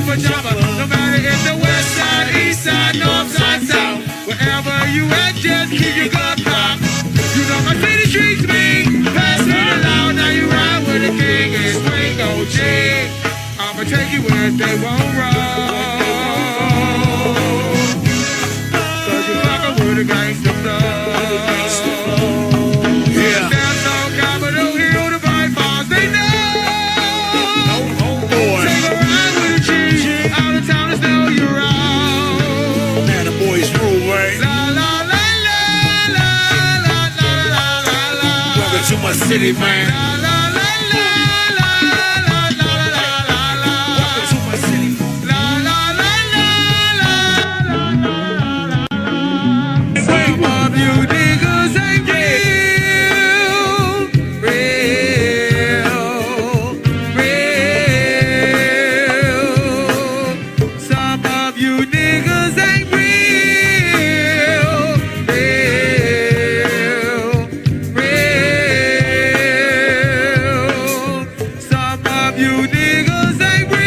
super jumper. No matter if the west side, east side, north side, south. Wherever you at, just keep your gun cocked. You know my city streets mean. Pass me the loud, now you ride with the king and swing OG. I'ma take you where they won't roll. Cause you fucking with the gangsta flow. Yeah. There's no Capitol Hill to fight bars, they know. Oh boy. Take a ride with a G. Out of town is know you're out. Man, the boys rule, right? La la la la la la la la la la. Welcome to my city, man. La la la la la la la la la la. Welcome to my city. La la la la la la la la la. Some of you niggas ain't real. Some of you niggas ain't real. Some of you niggas ain't real.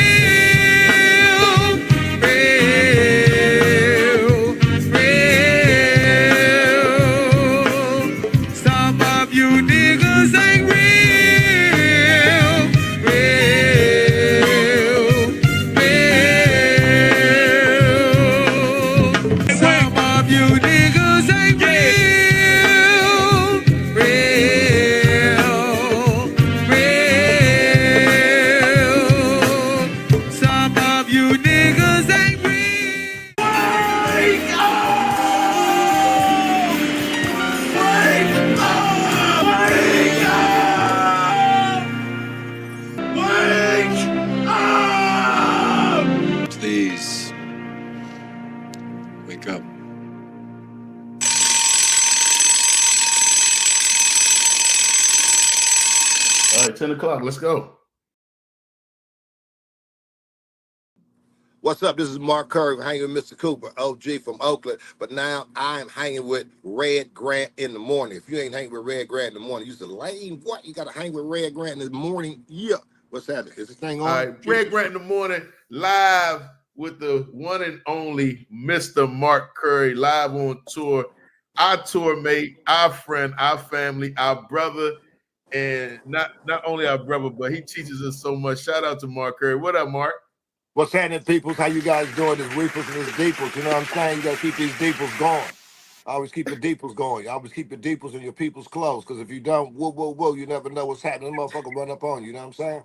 Some of you niggas ain't real. Some of you niggas ain't real. Some of you niggas ain't Please. Wake up. All right, 10 o'clock. Let's go. What's up? This is Mark Curry hanging with Mr. Cooper, OG from Oakland. But now I am hanging with Red Grant in the morning. If you ain't hanging with Red Grant in the morning, you's a lame what? You got to hang with Red Grant in the morning? Yeah. What's happening? Is this thing on? All right, Red Grant in the morning, live with the one and only Mr. Mark Curry, live on tour. Our tour mate, our friend, our family, our brother, and not only our brother, but he teaches us so much. Shout out to Mark Curry. What up, Mark? What's happening, peoples? How you guys doing? This reefers and this deeples. You know what I'm saying? You got to keep these deeples going. Always keep the deeples going. Always keep the deeples in your people's clothes. Because if you don't, whoa, you never know what's happening. The motherfucker run up on you. You know what I'm saying?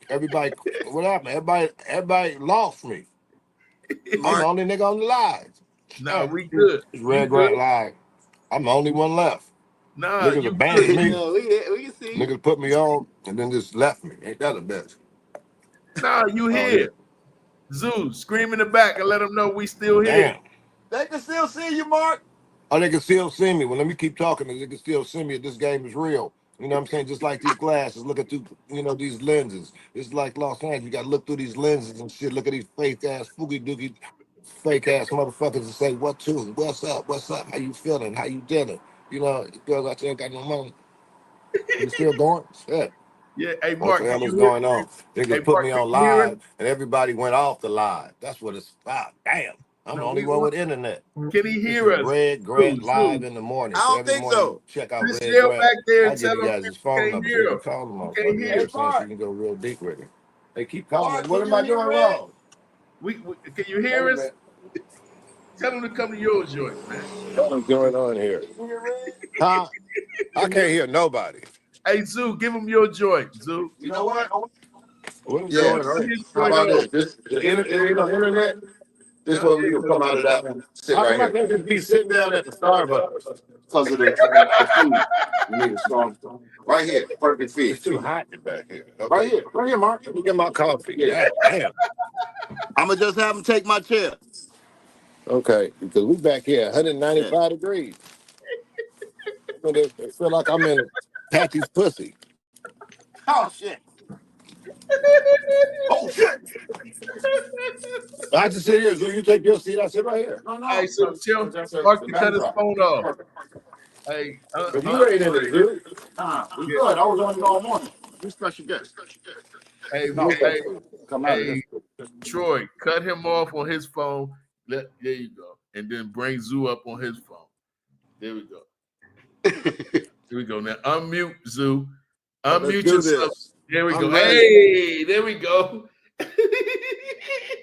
Everybody, what happened? Everybody lost me. I'm the only nigga on the live. Nah, we good. It's Red Grant live. I'm the only one left. Nah, Niggas you abandoned good. me. we can see. Niggas put me on and then just left me. Ain't that a bitch? Nah, you here. Zoo, scream in the back and let them know we still here. Damn. They can still see you, Mark. Oh, they can still see me. Well, let me keep talking. They can still see me. This game is real. You know what I'm saying? Just like these glasses, looking through, these lenses. It's like Los Angeles. You got to look through these lenses and shit. Look at these fake-ass, foogie-doogie, fake-ass motherfuckers and say, what to? What's up? What's up? How you feeling? How you dinner? You know, girls out there ain't got no money. You still going? Shit. Yeah, hey, What Mark, the hell can is you hear going on? They Hey, just put Mark, me can on you hear live, and everybody went off the live. That's what it's about. Damn. I'm the only one with internet. Can he This hear is us? Red Grant Zoo, live Zoo. in the morning. I So don't every think morning so. check out Just Red yell Grant. back there I'll and give tell you them guys his people phone can't number so hear you can him. call him Can't motherfucker. hear. Yeah, so you can go real deep with it. They keep calling me. What am I doing wrong? We can you hear us? Tell them to come to your joint, man. What's going on here? Huh? I can't hear nobody. Hey, Zoo, give them your joint, Zoo. You know what? What is Yeah. going on? How about this? The internet? This one you can come out of that one. Sit right here. I just be sitting down at the Starbucks because of the food. You need a strong phone. Right here, perfect fit. It's too hot back here. Okay. Right here, Mark. Let me get my coffee. Yeah, damn. I'ma just have him take my chair. Okay, because we back here, 195 degrees. It feel like I'm in Patty's pussy. Oh shit. Oh shit. I just sit here. So you take your seat. I sit right here. No. Hey, so tell Mark to cut his phone off. Hey, But you ain't in it, dude. We good. I was on you all morning. You special guest. Hey, No, hey, come out of hey, this. Troy, cut him off on his phone. There you go. And then bring Zoo up on his phone. There we go. Here we go. Now unmute Zoo. Unmute yourself. There we go. Hey, there we go.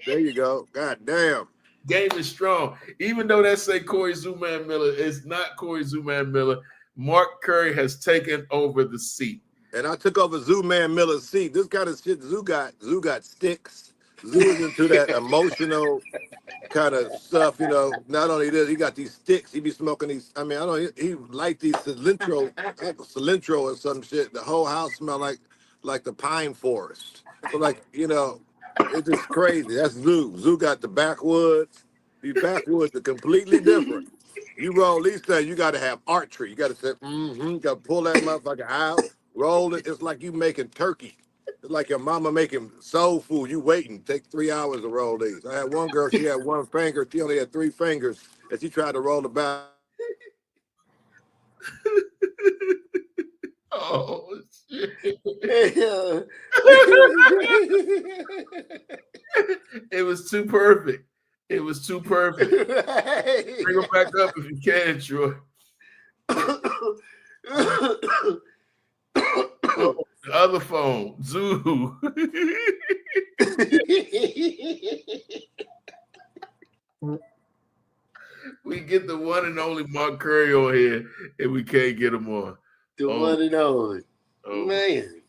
There you go. God damn. Game is strong. Even though that say Corey Zooman Miller, it's not Corey Zooman Miller. Mark Curry has taken over the seat. And I took over Zooman Miller's seat. This kind of shit Zoo got sticks. Zoo is into that emotional kind of stuff, you know. Not only this, he got these sticks. He be smoking these. I mean, I don't. He like these cilantro or some shit. The whole house smell like the pine forest. So like, you know, it's just crazy. That's Zoo. Zoo got the backwoods. These backwoods are completely different. You roll these things, you got to have archery. You got to say, you got to pull that motherfucker out, roll it. It's like you making turkey. It's like your mama making soul food. You waiting. Take 3 hours to roll these. I had one girl, she had one finger. She only had 3 fingers. And she tried to roll the back. Oh, shit. It was too perfect. It was too perfect. Bring him back up if you can, Troy. The other phone, Zoo. We get the one and only Mark Curry on here, and we can't get him on. The one and only. Man.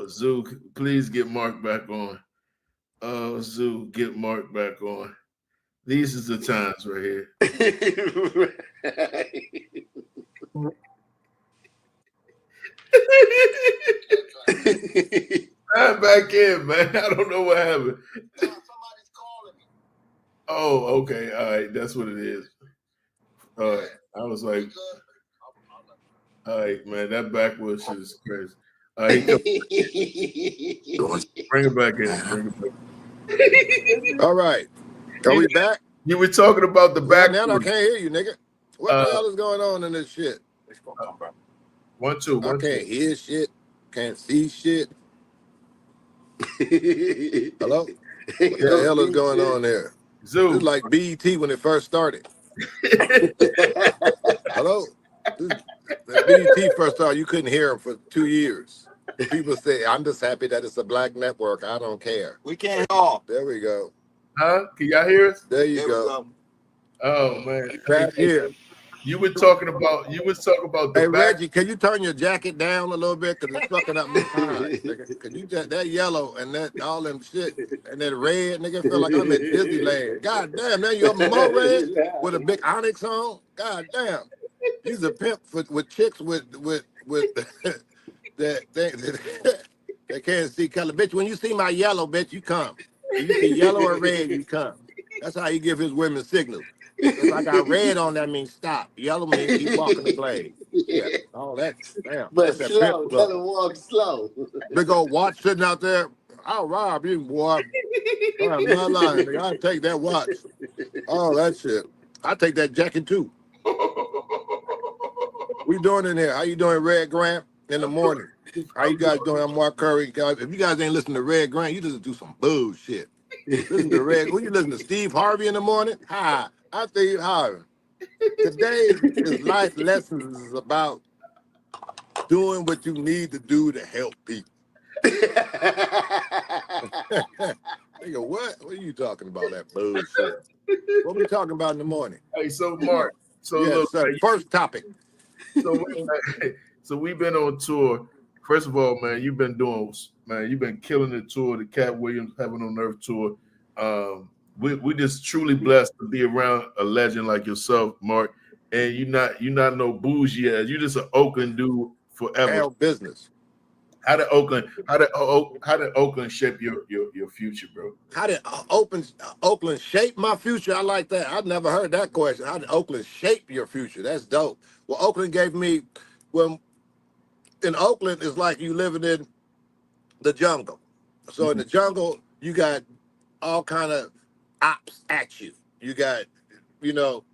Zoo, please get Mark back on. Zoo, get Mark back on. These is the times right here. I'm back in, man. I don't know what happened. Somebody's calling me. Oh, okay. All right. That's what it is. All right. I was like, all right, man. That backwards shit is crazy. All right. Bring it back in. Bring it back. All right. Are we back? You were talking about the back. Now I can't hear you, nigga. What the hell is going on in this shit? 1, 2. I can't hear shit. Can't see shit. Hello? What the hell is going on there? Zoo. It's like BET when it first started. Hello? When BET first started, you couldn't hear them for 2 years. People say, I'm just happy that it's a black network. I don't care. We can't talk. There we go. Huh? Can y'all hear us? There you go. Oh man. Back here. You were talking about the Hey back. Reggie, can you turn your jacket down a little bit? Because it's fucking up my eyes, nigga. Can you just that yellow and that all them shit and that red, nigga, feel like I'm at Disneyland. God damn, now you up more red with a big onyx on. God damn. He's a pimp with chicks with that thing they can't see color. Bitch, when you see my yellow, bitch, you come. When you see yellow or red, you come. That's how he give his women signals. If I got red on, that means stop. Yellow means keep walking the blade. Yeah. Oh, that's damn. But That's slow, tell him walk slow. big old watch sitting out there. I'll rob you, boy. I'm not lying, nigga. I'll take that watch. Oh, that shit. I'll take that jacket too. We doing in here? How you doing, Red Grant? In the morning. How you guys doing? I'm Mark Curry. Guys, if you guys ain't listening to Red Grant, you just do some bullshit. Listen to Red. Who you listen to? Steve Harvey in the morning? Hi, I'm Steve Harvey. Today's life lessons is about doing what you need to do to help people. Nigga, what? What are you talking about? That bullshit. What we talking about in the morning? Hey, so Mark. So Yes, look, sir. First topic. So we've been on tour. First of all, man, you've been killing the tour, the Cat Williams Heaven on Earth tour. We just truly blessed to be around a legend like yourself, Mark. And you're not no bougie ass. You just an Oakland dude forever. Hell business. How did Oakland shape your future, bro? How did Oakland shape my future? I like that. I've never heard that question. How did Oakland shape your future? That's dope. Well, Oakland gave me, well, in Oakland, it's like you living in the jungle. So in the jungle, you got all kind of ops at you. You got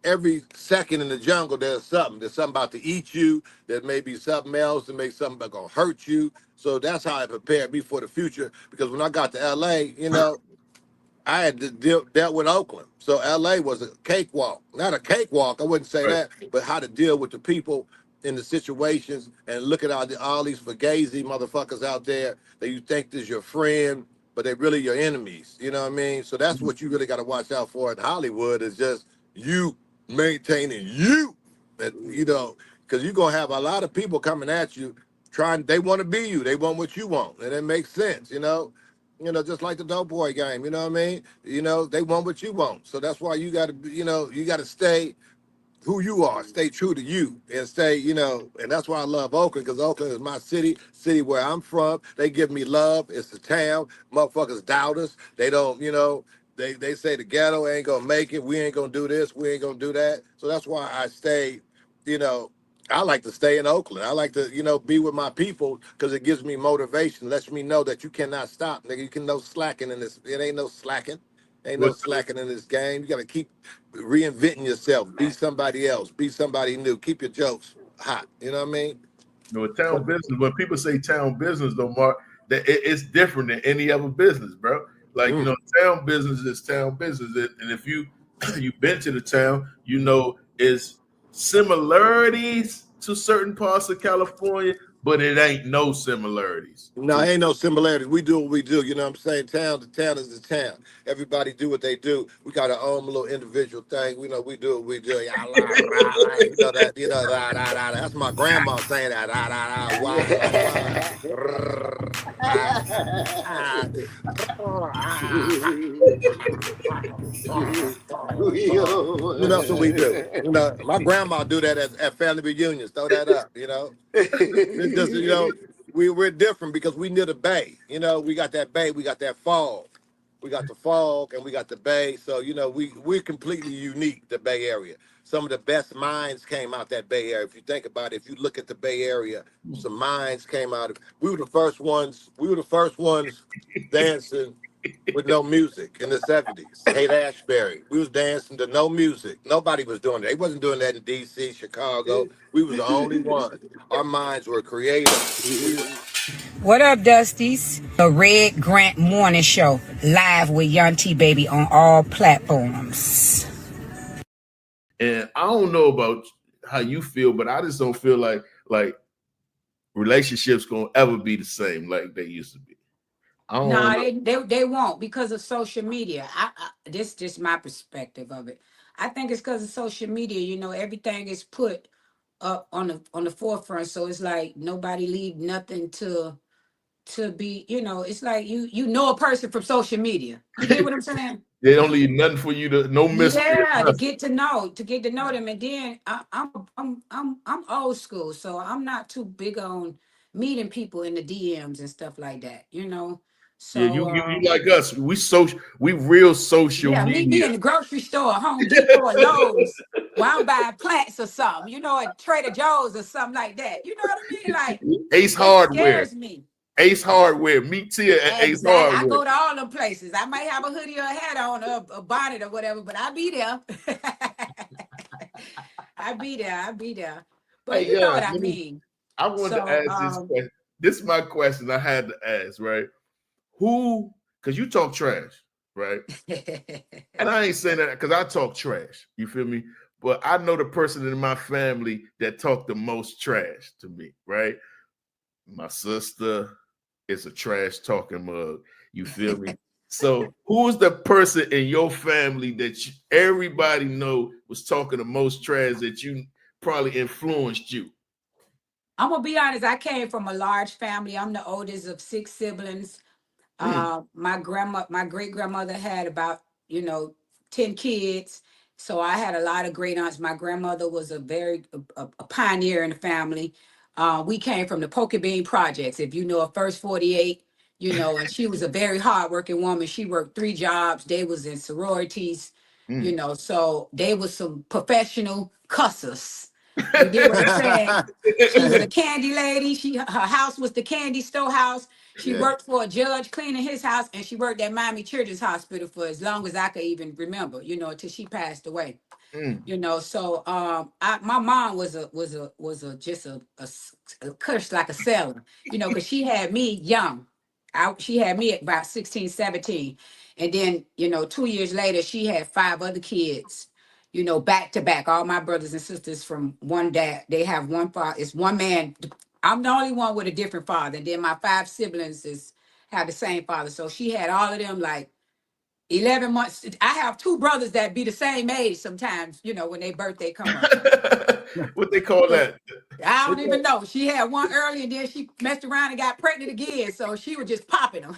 every second in the jungle, there's something. There's something about to eat you. There may be something else that makes something that's gonna hurt you. So that's how I prepared me for the future. Because when I got to LA, I had to dealt with Oakland. So LA was a cakewalk. Not a cakewalk, I wouldn't say Right. that, but how to deal with the people in the situations and look at all these fugazi motherfuckers out there that you think is your friend, but they're really your enemies. You know what I mean? So that's what you really got to watch out for in Hollywood is just you maintaining you. And, because you're going to have a lot of people coming at you they want to be you. They want what you want. And it makes sense, just like the dope boy game, you know what I mean? They want what you want. So that's why you gotta, you gotta stay who you are, stay true to you and stay, and that's why I love Oakland, because Oakland is my city where I'm from. They give me love. It's the town. Motherfuckers doubt us. They don't, they say the ghetto ain't gonna make it. We ain't gonna do this. We ain't gonna do that. So that's why I stay, I like to stay in Oakland. I like to, be with my people because it gives me motivation, lets me know that you cannot stop, nigga. You can no slacking in this. It ain't no slacking. Ain't no Well, slacking in this game. You got to keep reinventing yourself. Be somebody else. Be somebody new. Keep your jokes hot. You know what I mean? town business. When people say town business, though, Mark, that it's different than any other business, bro. Like town business is town business, and if you've been to the town, it's similarities to certain parts of California, but it ain't no similarities. No, ain't no similarities. We do what we do. You know what I'm saying? The town is the town. Everybody do what they do. We got our own little individual thing. We do what we do. That's my grandma saying that. That's what we do. My grandma do that at family reunions. Throw that up, It just, we're different because we near the bay. We got that bay, we got that fog. We got the fog and we got the bay. So, we're completely unique, the Bay Area. Some of the best minds came out that Bay Area. If you think about it, if you look at the Bay Area, some minds came out. We were the first ones dancing with no music in the 70s. Haight Ashbury. We was dancing to no music. Nobody was doing that. They wasn't doing that in DC, Chicago. We was the only ones. Our minds were creative. What up, Dusties? The Red Grant Morning Show, live with Young T Baby on all platforms. And I don't know about how you feel, but I just don't feel like relationships gonna ever be the same like they used to be. No, they won't because of social media. This just my perspective of it. I think it's because of social media. Everything is put up on the forefront, so it's like nobody leave nothing to be. It's like you know a person from social media. You get what I'm saying? They don't leave nothing for you to no mystery. Yeah, to get to know them, and then I'm old school, so I'm not too big on meeting people in the DMs and stuff like that. So Yeah, you like us. We real social media. Meet me in the grocery store, Home Depot, or Lowe's, while I'm buying plants or something, at Trader Joe's or something like that. You know what I mean? Like Ace Hardware. Scares me. Ace Hardware. Meet Tia at Ace Hardware. I go to all them places. I might have a hoodie or a hat on, or a bonnet or whatever, but I'll be there. I'll be there. But you know what I mean. I wanted to ask this question. This is my question I had to ask, right? Who, because you talk trash, right? And I ain't saying that because I talk trash. You feel me? But I know the person in my family that talk the most trash to me, right? My sister is a trash talking mug. You feel me? So who's the person in your family that everybody know was talking the most trash that you probably influenced you? I'm going to be honest. I came from a large family. I'm the oldest of 6 siblings. My great grandmother had about 10 kids, so I had a lot of great aunts. My grandmother was a pioneer in the family. We came from the Poker Bean Projects, if you know of First 48, and she was a very hardworking woman. She worked 3 jobs. They was in sororities, so they was some professional cussers. You get what I'm saying? She was a candy lady. Her house was the candy store house. She worked for a judge cleaning his house, and she worked at Miami Children's Hospital for as long as I could even remember, until she passed away. You know, so my mom was just a curse like a sailor, you know, because she had me young. She had me at about 16, 17. And then, you know, 2 years later, she had 5 other kids, you know, back to back. All my brothers and sisters from one dad, they have one father. It's one man. I'm the only one with a different father. And then my 5 siblings have the same father. So she had all of them like 11 months. I have 2 brothers that be the same age sometimes, you know, when their birthday come up. What they call that? I don't even know. She had one early and then she messed around and got pregnant again. So she was just popping them.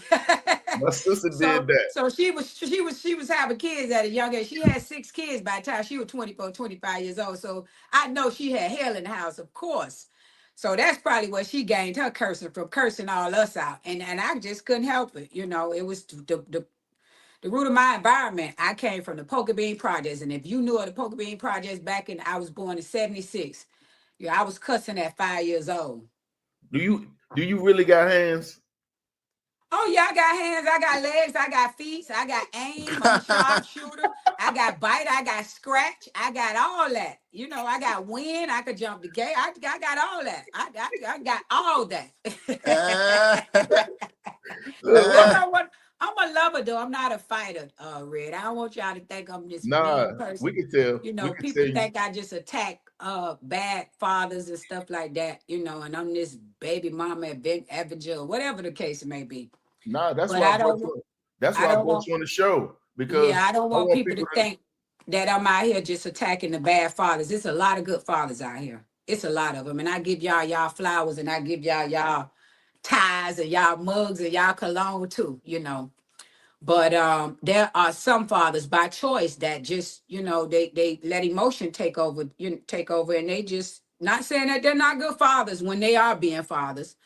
My sister did that. So she was having kids at a young age. She had 6 kids by the time she was 24, 25 years old. So I know she had hell in the house, of course. So that's probably what she gained her cursing from, cursing all us out. And I just couldn't help it. You know, it was the root of my environment. I came from the Poker Bean Projects. And if you knew of the Poker Bean Projects I was born in 76. Yeah, I was cussing at 5 years old. Do you really got hands? Oh yeah, I got hands, I got legs, I got feet, I got aim, I'm a sharpshooter, I got bite, I got scratch, I got all that. You know, I got wind, I could jump the gate, I got all that. I got all that. I'm a lover though. I'm not a fighter, Red. I don't want y'all to think I'm this mean person. We can tell. You know, people think I just attack bad fathers and stuff like that, you know, and I'm this baby mama Evangel, whatever the case may be. Nah, that's why I brought you on the show. Because I don't want people to think that I'm out here just attacking the bad fathers. There's a lot of good fathers out here. It's a lot of them. And I give y'all flowers, and I give y'all ties and y'all mugs and y'all cologne too, you know. But there are some fathers by choice that just, you know, they let emotion take over, and they just, not saying that they're not good fathers when they are being fathers,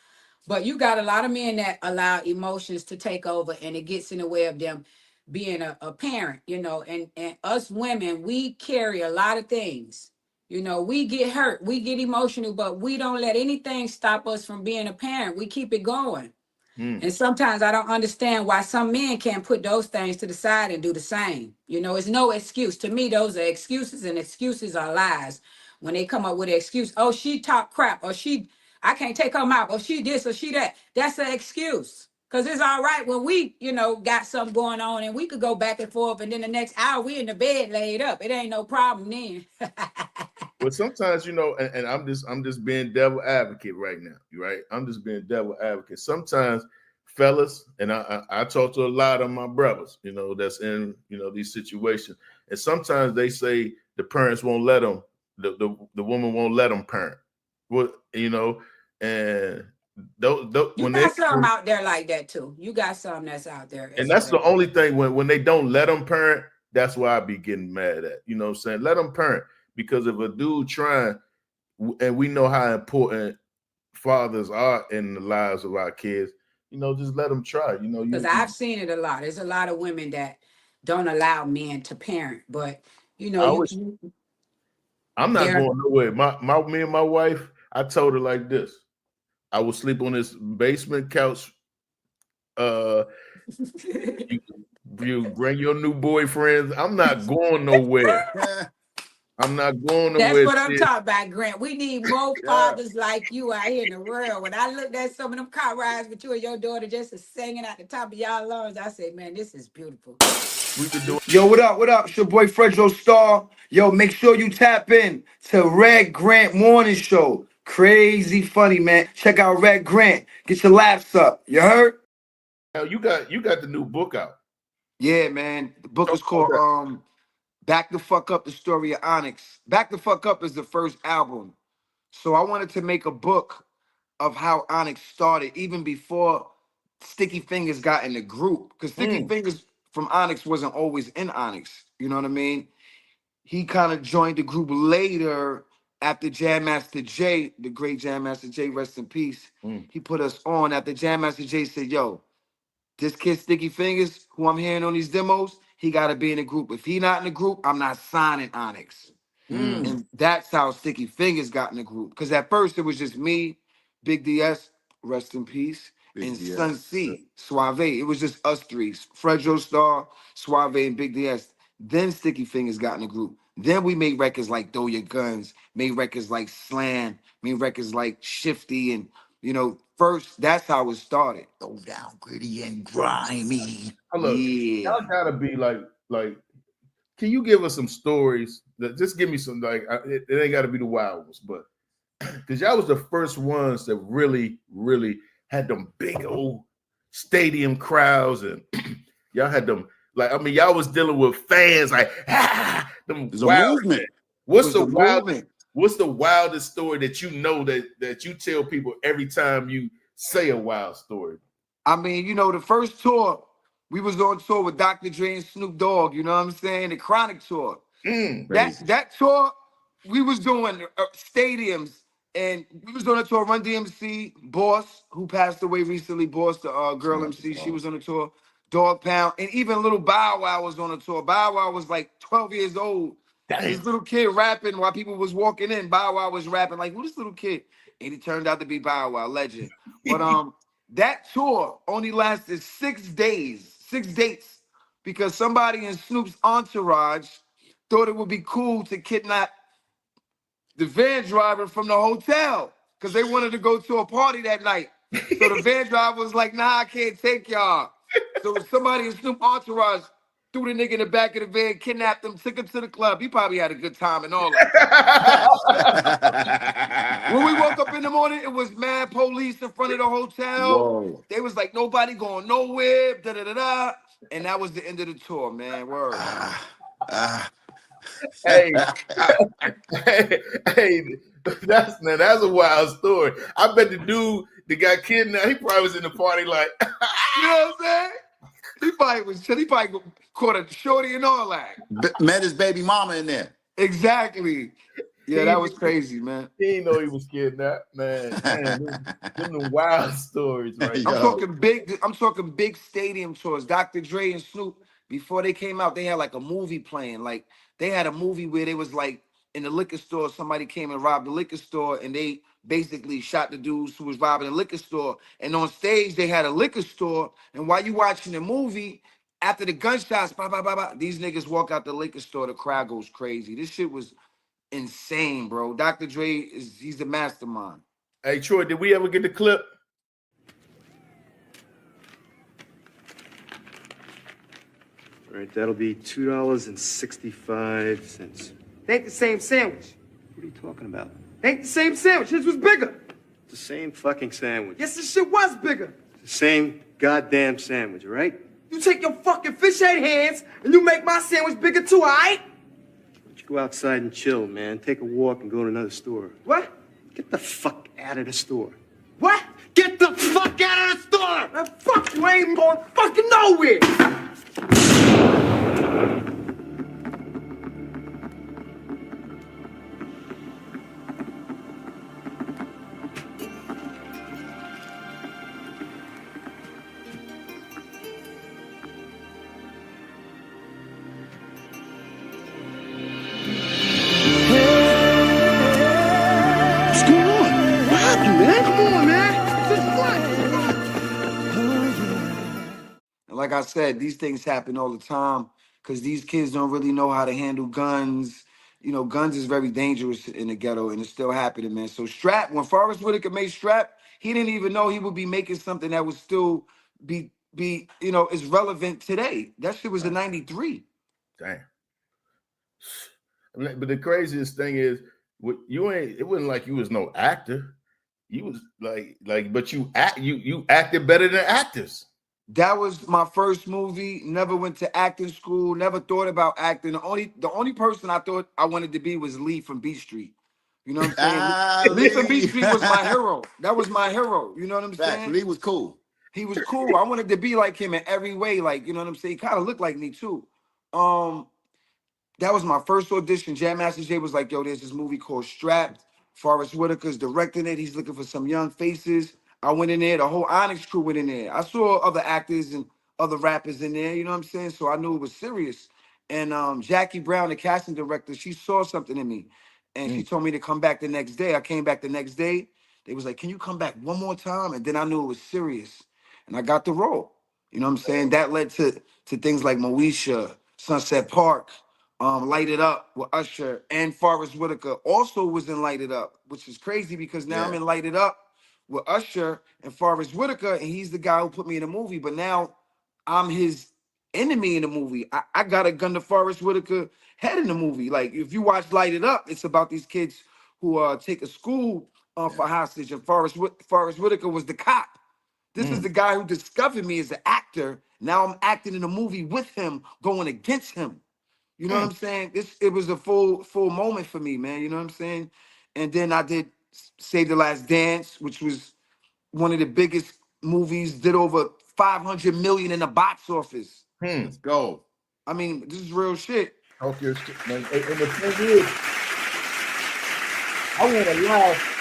but you got a lot of men that allow emotions to take over, and it gets in the way of them being a parent, you know. And us women, we carry a lot of things. You know, we get hurt, we get emotional, but we don't let anything stop us from being a parent. We keep it going. And sometimes I don't understand why some men can't put those things to the side and do the same. You know, it's no excuse. To me, those are excuses, and excuses are lies. When they come up with an excuse, oh, she talk crap, or I can't take her mouth, or she this, or she that. That's an excuse. Because it's all right when we, you know, got something going on and we could go back and forth, and then the next hour we in the bed laid up. It ain't no problem then. But sometimes, you know, and I'm just being devil advocate right now, right? I'm just being devil advocate. Sometimes, fellas, and I talk to a lot of my brothers, you know, that's in, you know, these situations, and sometimes they say the parents won't let them, the woman won't let them parent. Well, you know, and you got some out there like that too. You got some that's out there, and that's the only thing when they don't let them parent. That's why I be getting mad at. You know what I'm saying? Let them parent. Because if a dude trying, and we know how important fathers are in the lives of our kids, you know, just let them try. You know, because I've seen it a lot. There's a lot of women that don't allow men to parent, but you know, I'm not going nowhere. Me and my wife, I told her like this: I will sleep on this basement couch. You bring your new boyfriends. I'm not going nowhere. I'm not going nowhere. That's what I'm talking about, Grant. We need more fathers like you out here in the world. When I looked at some of them car rides with you and your daughter just singing at the top of y'all lungs, I said, man, this is beautiful. Yo, what up? What up? It's your boy Fredro Star. Yo, make sure you tap in to Red Grant Morning Show. Crazy funny, man. Check out Red Grant. Get your laughs up. You heard? You got the new book out. Yeah, man. The book is called Back the Fuck Up, the Story of Onyx. Back the Fuck Up is the first album. So I wanted to make a book of how Onyx started, even before Sticky Fingers got in the group. Because Sticky Fingers from Onyx wasn't always in Onyx. You know what I mean? He kind of joined the group later after Jam Master Jay, the great Jam Master Jay, rest in peace. He put us on after Jam Master Jay said, yo, this kid Sticky Fingers, who I'm hearing on these demos, he got to be in the group. If he not in the group, I'm not signing Onyx. And that's how Sticky Fingers got in the group. Because at first it was just me, Big DS, rest in peace, and Sun C, Suave. It was just us three, Fredro Star, Suave, and Big DS. Then Sticky Fingers got in the group. Then we made records like Throw Your Guns, made records like Slam, made records like Shifty, and first that's how it started. Go down gritty and grimy. Look, Yeah. y'all gotta be like, can you give us some stories? Just give me some, it ain't gotta be the wild ones, but because y'all was the first ones that really, really had them big old stadium crowds, and y'all had them, y'all was dealing with fans like, them There's a wild. movement. What's the movement? What's the wildest story that you know that you tell people every time you say a wild story? I mean, the first tour, we was on tour with Dr. Dre and Snoop Dogg, you know what I'm saying? The Chronic tour. That tour, we was doing stadiums, and we was on a tour, Run DMC, Boss, who passed away recently, Boss, the girl MC, she was on the tour, Dog Pound, and even little Bow Wow was on the tour. Bow Wow was like 12 years old. This little kid rapping while people was walking in. Bow Wow was rapping like, who this little kid? And he turned out to be Bow Wow, legend. But that tour only lasted 6 days, 6 dates, because somebody in Snoop's entourage thought it would be cool to kidnap the van driver from the hotel because they wanted to go to a party that night. So the van driver was like, nah, I can't take y'all. So somebody in Snoop entourage threw the nigga in the back of the van, kidnapped him, took him to the club. He probably had a good time and all that. When we woke up in the morning, it was mad police in front of the hotel. Whoa. They was like, nobody going nowhere, da-da-da-da. And that was the end of the tour, man. Word. Hey, that's a wild story. I bet the dude that got kidnapped, he probably was in the party like, you know what I'm saying? He probably caught a shorty and all that. Met his baby mama in there. Exactly. Yeah, that was crazy, man. He didn't know he was kidnapped, man. Them wild stories, right? I'm talking big stadium tours. Dr. Dre and Snoop, before they came out, they had like a movie playing. Like they had a movie where they was like in the liquor store, somebody came and robbed the liquor store, and they basically shot the dudes who was robbing the liquor store. And on stage, they had a liquor store. And while you watching the movie, after the gunshots, these niggas walk out the liquor store, the crowd goes crazy. This shit was insane, bro. Dr. Dre he's the mastermind. Hey, Troy, did we ever get the clip? All right, that'll be $2.65. They ain't the same sandwich. What are you talking about? They ain't the same sandwich. His was bigger. It's the same fucking sandwich. Yes, this shit was bigger. It's the same goddamn sandwich, all right? You take your fucking fish head hands and you make my sandwich bigger too, all right? Why don't you go outside and chill, man? Take a walk and go to another store. What? Get the fuck out of the store. What? Get the fuck out of the store! Man, fuck you, I ain't going fucking nowhere! Like I said, these things happen all the time because these kids don't really know how to handle guns. You know, guns is very dangerous in the ghetto, and it's still happening, man. So Strap, when Forrest Whitaker made Strap, he didn't even know he would be making something that would still be is relevant today. That shit was in '93. Damn. But the craziest thing is, it wasn't like you was no actor. You was but you acted better than actors. That was my first movie. Never went to acting school. Never thought about acting. The only person I thought I wanted to be was Lee from Beat Street. You know what I'm saying? Lee from Beat Street was my hero. That was my hero. You know what I'm saying? Lee was cool. He was cool. I wanted to be like him in every way. Like, you know what I'm saying? He kind of looked like me too. That was my first audition. Jam Master Jay was like, yo, there's this movie called Strapped. Forrest Whitaker's directing it. He's looking for some young faces. I went in there. The whole Onyx crew went in there. I saw other actors and other rappers in there. You know what I'm saying? So I knew it was serious. And Jackie Brown, the casting director, she saw something in me. And she told me to come back the next day. I came back the next day. They was like, can you come back one more time? And then I knew it was serious. And I got the role. You know what I'm saying? That led to things like Moesha, Sunset Park, Light It Up with Usher, and Forrest Whitaker also was in Light It Up, which is crazy because now I'm Yeah. in Light It Up with Usher and Forrest Whitaker, and he's the guy who put me in the movie. But now I'm his enemy in the movie. I got a gun to Forrest Whitaker head in the movie. Like if you watch Light It Up, it's about these kids who take a school for hostage, and Forrest Whitaker was the cop. This is the guy who discovered me as an actor. Now I'm acting in a movie with him, going against him. You know what I'm saying? It was a full moment for me, man. You know what I'm saying? And then I did Save the Last Dance, which was one of the biggest movies, did over 500 million in the box office. Let's go. I mean, this is real shit. Okay, and the thing is, I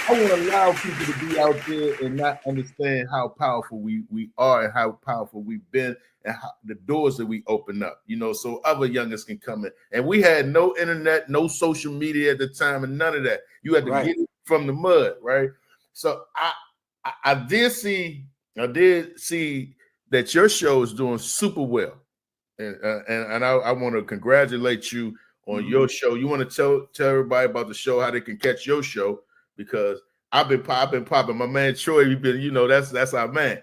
want to allow people to be out there and not understand how powerful we are and how powerful we've been and how, the doors that we open up, you know, so other youngers can come in. And we had no internet, no social media at the time, and none of that. You had to get it from the mud, right? So I did see that your show is doing super well, and I want to congratulate you on your show. You want to tell everybody about the show, how they can catch your show, because I've been popping. My man Troy, you've been, you know, that's our man.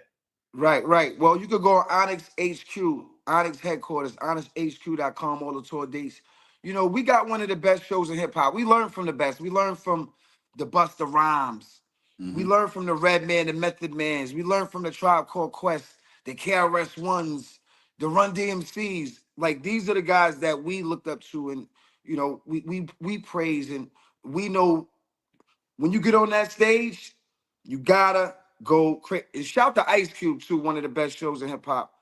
Right. Well, you could go on Onyx HQ, Onyx headquarters, onyxhq.com, all the tour dates. You know, we got one of the best shows in hip hop. We learn from the best. We learn from the Busta Rhymes. We learn from the Redman, the Method Mans. We learn from the Tribe Called Quest, the KRS Ones, the Run DMCs. Like, these are the guys that we looked up to, and you know, we praise, and we know when you get on that stage, you gotta go crazy. And shout to Ice Cube too, one of the best shows in hip hop.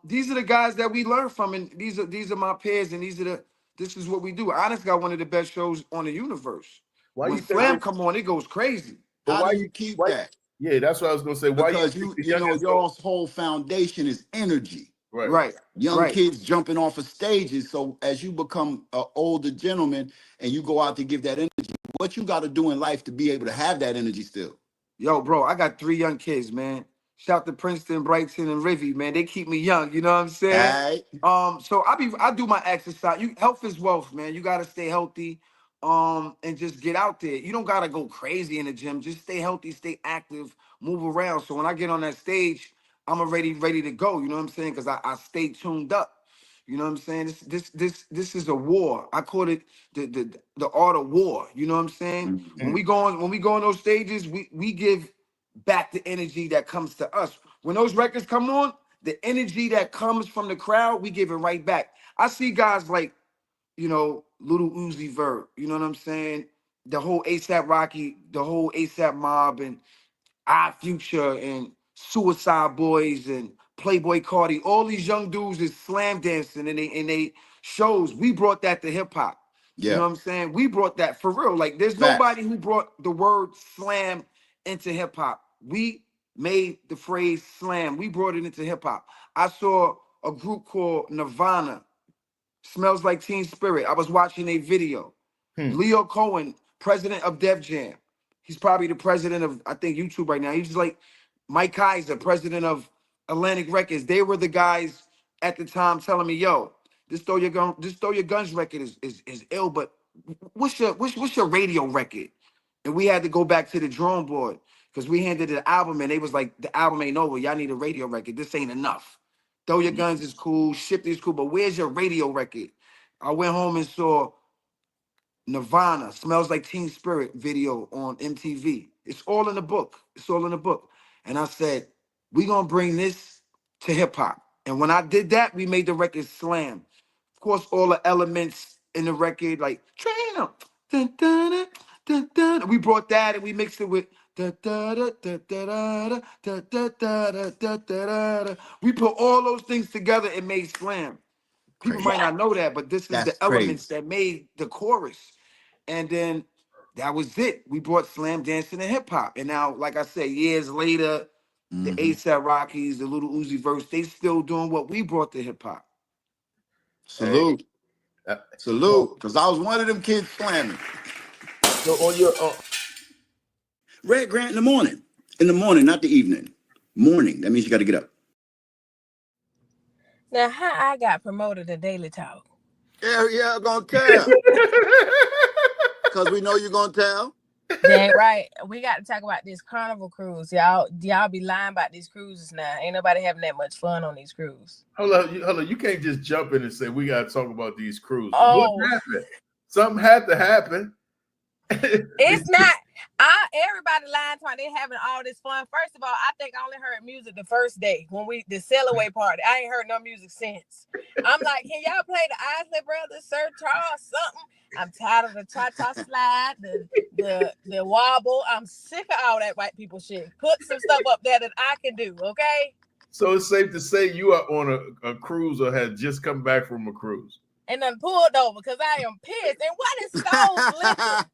These are the guys that we learn from, and these are my peers, and this is what we do. Onyx got one of the best shows on the universe. When Slam come on, it goes crazy. How do you keep that? Yeah, that's what I was gonna say. Because you know your whole foundation is energy. Right. Young kids jumping off of stages. So as you become an older gentleman and you go out to give that energy, what you got to do in life to be able to have that energy still? Yo, bro, I got 3 young kids, man. Shout to Princeton, Brighton, and Rivy, man. They keep me young. You know what I'm saying? So I do my exercise. Health is wealth, man. You gotta stay healthy, and just get out there. You don't gotta go crazy in the gym. Just stay healthy, stay active, move around. So when I get on that stage, I'm already ready to go. You know what I'm saying? Because I stay tuned up. You know what I'm saying? This is a war. I call it the art of war. You know what I'm saying? When we go on those stages, we give back the energy that comes to us. When those records come on, the energy that comes from the crowd, we give it right back. I see guys like, you know, Little Uzi Vert, you know what I'm saying? The whole ASAP Rocky, the whole ASAP Mob, and Future, and Suicide Boys, and Playboy Cardi. All these young dudes is slam dancing and they shows. We brought that to hip hop. You know what I'm saying? We brought that for real. Like, there's nobody who brought the word slam into hip hop. We made the phrase slam. We brought it into hip hop. I saw a group called Nirvana, Smells Like Teen Spirit. I was watching a video. Leo Cohen, president of Def Jam. He's probably the president of, I think, YouTube right now. He's like Mike Kaiser, president of Atlantic Records. They were the guys at the time telling me, yo, this Throw Your Guns record is ill, but what's your radio record? And we had to go back to the drawing board because we handed the album and they was like, the album ain't over. Y'all need a radio record. This ain't enough. Throw Your Guns is cool. Shift is cool, but where's your radio record? I went home and saw Nirvana, Smells Like Teen Spirit video on MTV. It's all in the book. It's all in the book. And I said, we gonna bring this to hip hop. And when I did that, we made the record slam. Of course, all the elements in the record, like Train. We brought that and we mixed it with we put all those things together and made slam. People might not know that, but this is the elements that made the chorus. And then that was it. We brought slam dancing to hip hop. And now, like I said, years later, the ASAP Rockies, the Little Uzi Verts, they still doing what we brought to hip hop. Salute. Salute. Because I was one of them kids slamming. So on your Red Grant in the morning. In the morning, not the evening. Morning. That means you got to get up. Now, how I got promoted to Daily Talk? Ariel gonna tell. Because we know you're gonna tell. Dang right. We got to talk about this Carnival cruise. Y'all be lying about these cruises now. Ain't nobody having that much fun on these cruises. Hold on. You can't just jump in and say we got to talk about these cruises. Oh. What happened? Something had to happen. It's not. Everybody lying to me. They having all this fun. First of all, I think I only heard music the first day when the sail away party. I ain't heard no music since. I'm like, can y'all play the Isley Brothers, Sir Charles, something? I'm tired of the cha-cha slide, the wobble. I'm sick of all that white people shit. Put some stuff up there that I can do, okay? So it's safe to say you are on a cruise or had just come back from a cruise. And then pulled over because I am pissed. And what is Stone's liquor?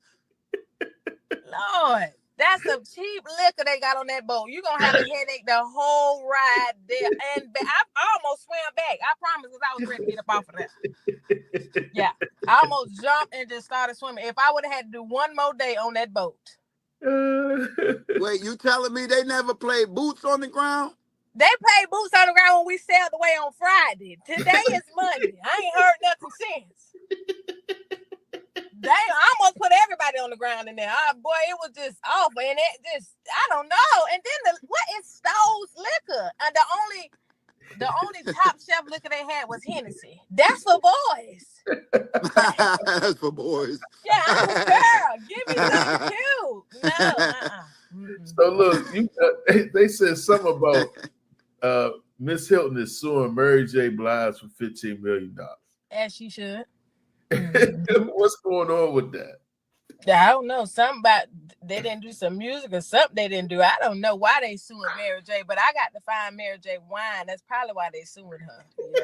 Lord, that's some cheap liquor they got on that boat. You're going to have a headache the whole ride there. And I almost swam back. I promise, because I was ready to get up off of that. Yeah, I almost jumped and just started swimming. If I would have had to do one more day on that boat. Wait, you telling me they never played Boots on the Ground? They played Boots on the Ground when we sailed away on Friday. Today is Monday. I ain't heard nothing since. They almost put everybody on the ground in there. Boy, it was just awful. And it just, I don't know. And then what is Stowe's liquor? And the only top shelf liquor they had was Hennessy. That's for boys. That's for boys. Yeah, girl, give me something cute. No, So look, they said something about Miss Hilton is suing Mary J. Blige for $15 million. As she should. What's going on with that? I don't know. Something about they didn't do some music or something they didn't do. I don't know why they suing Mary J. But I got to find Mary J. wine. That's probably why they suing her. Yeah.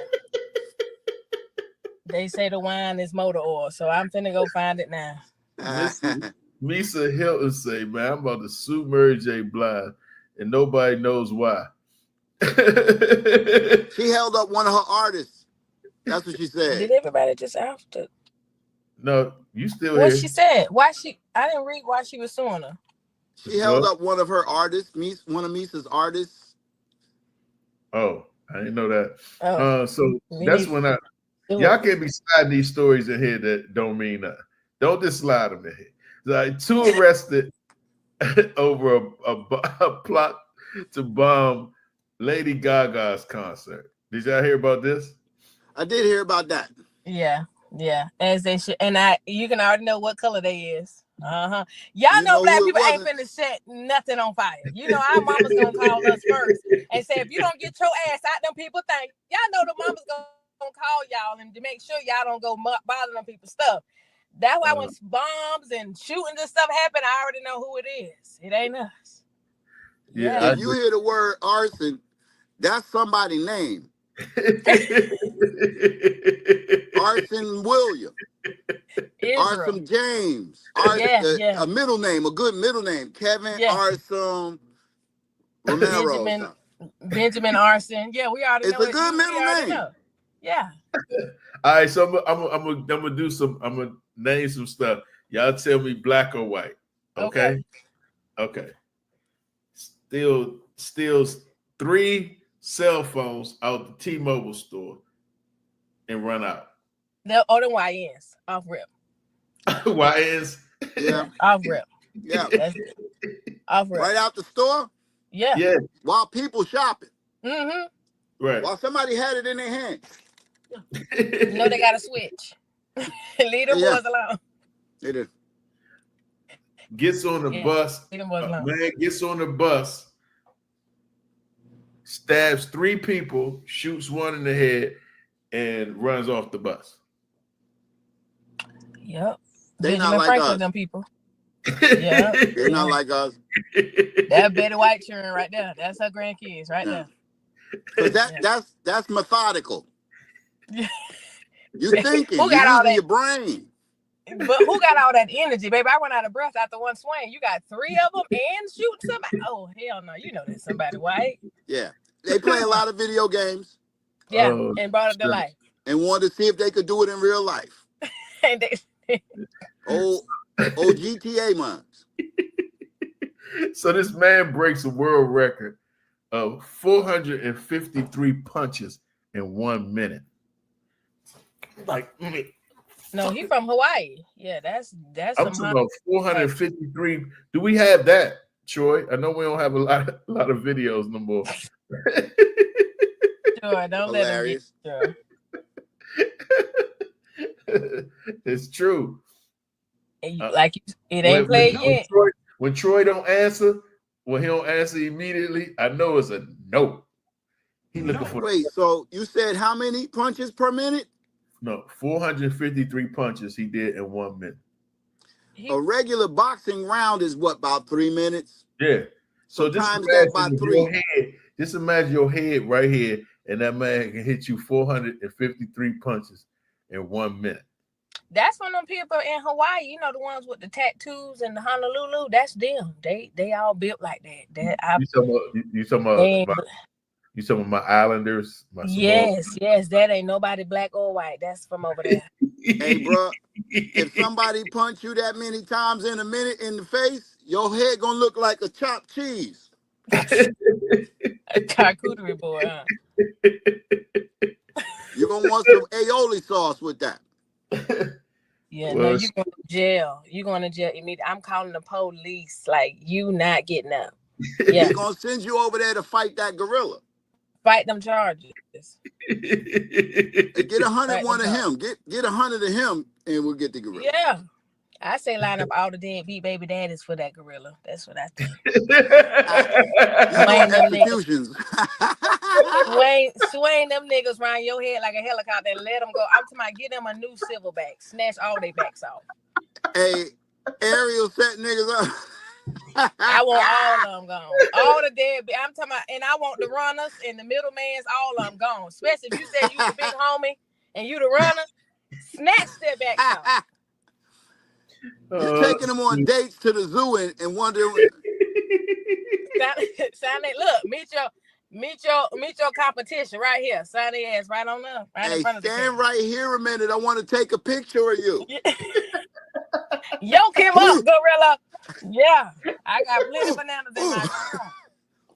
They say the wine is motor oil, so I'm finna go find it now. Misa Hilton say, man, I'm about to sue Mary J. Blige, and nobody knows why. She held up one of her artists. That's what she said. Did everybody just after? No, you still What here. she said? Why she? I didn't read why she was suing her. She held up one of her artists, one of Misa's artists. Oh, I didn't know that. Oh, so that's when y'all can't be sliding these stories in here that don't mean nothing. Don't just slide them in here. Like 2 arrested over a plot to bomb Lady Gaga's concert. Did y'all hear about this? I did hear about that. Yeah, as they should. And you can already know what color they is. Y'all know black people ain't finna set nothing on fire. You know our mama's gonna call us first and say, if you don't get your ass out, them people think. Y'all know the mama's gonna call y'all and to make sure y'all don't go bother them people's stuff. That's why when bombs and shootings and stuff happen, I already know who it is. It ain't us. Yeah. If you hear the word arson, that's somebody's name. Arson William, Arson James, a middle name, a good middle name, Kevin Arson Romero. Benjamin Arson. Yeah, we already know. It's a good middle name. Know. Yeah. All right, so I'm gonna do some. I'm gonna name some stuff. Y'all tell me black or white. Okay. Steals 3 cell phones out the T-Mobile store and run out. The YNs off rip. YNs? Yeah. Off rip. Yeah. Off rip. Right out the store? Yeah. While people shopping. Mm-hmm. Right. While somebody had it in their hand. You know they got to switch. Leave them boys alone. They did. Gets on the bus. Man gets on the bus. Stabs 3 people, shoots 1 in the head, and runs off the bus. Yep. They're not like us. Them people. Yeah. They're not like us. That Betty White children right there. That's her grandkids right there. But that's methodical. You're thinking. Who got all that? Your brain. But who got all that energy, baby? I went out of breath after one swing. You got 3 of them and shoot somebody. Oh, hell no. You know that's somebody white. Yeah. They play a lot of video games. Yeah, and brought it to life. And wanted to see if they could do it in real life. And they old GTA moms. So this man breaks a world record of 453 punches in 1 minute. like. No, he from Hawaii. Yeah, that's I'm some talking about 453. Do we have that, Troy? I know we don't have a lot of videos no more. Sure, don't Hilarious. let him get sure. It's true. Like it ain't played yet. When Troy don't answer, when he don't answer immediately, I know it's a no. He looking for. Wait, so you said how many punches per minute? No, 453 punches he did in 1 minute. A regular boxing round is what, about 3 minutes? Yeah. So just times that by 3. Just imagine your head right here, and that man can hit you 453 punches in 1 minute. That's from them people in Hawaii, you know, the ones with the tattoos and the Honolulu. That's them. They all built like that. You talking about my Islanders? Yes, that ain't nobody black or white. That's from over there. Hey, bro, if somebody punch you that many times in a minute in the face, your head gonna look like a chopped cheese. A charcuterie board, huh? You're gonna want some aioli sauce with that. Yeah, no, you're going to jail. You're going to jail immediately. I'm calling the police. Like, you not getting up. Yeah. They're gonna send you over there to fight that gorilla. Fight them charges. Get 101 of him. Get 100 of him, and we'll get the gorilla. Yeah. I say line up all the deadbeat baby daddies for that gorilla. That's what I think. Swing them niggas around your head like a helicopter and let them go. I'm talking about get them a new silverback. Snatch all their backs off. Hey, Ariel set niggas up. I want all of them gone. All the dead. I'm talking about, and I want the runners and the middlemans, all of them gone. Especially if you said you the big homie and you the runner, snatch their backs off. You're taking them on dates to the zoo and wondering. Sign it. Look, meet your competition right here. Sign their ass right on up. Right in front of stand right here a minute. I want to take a picture of you. Yoke him up, gorilla. Yeah, I got plenty of bananas in my trunk.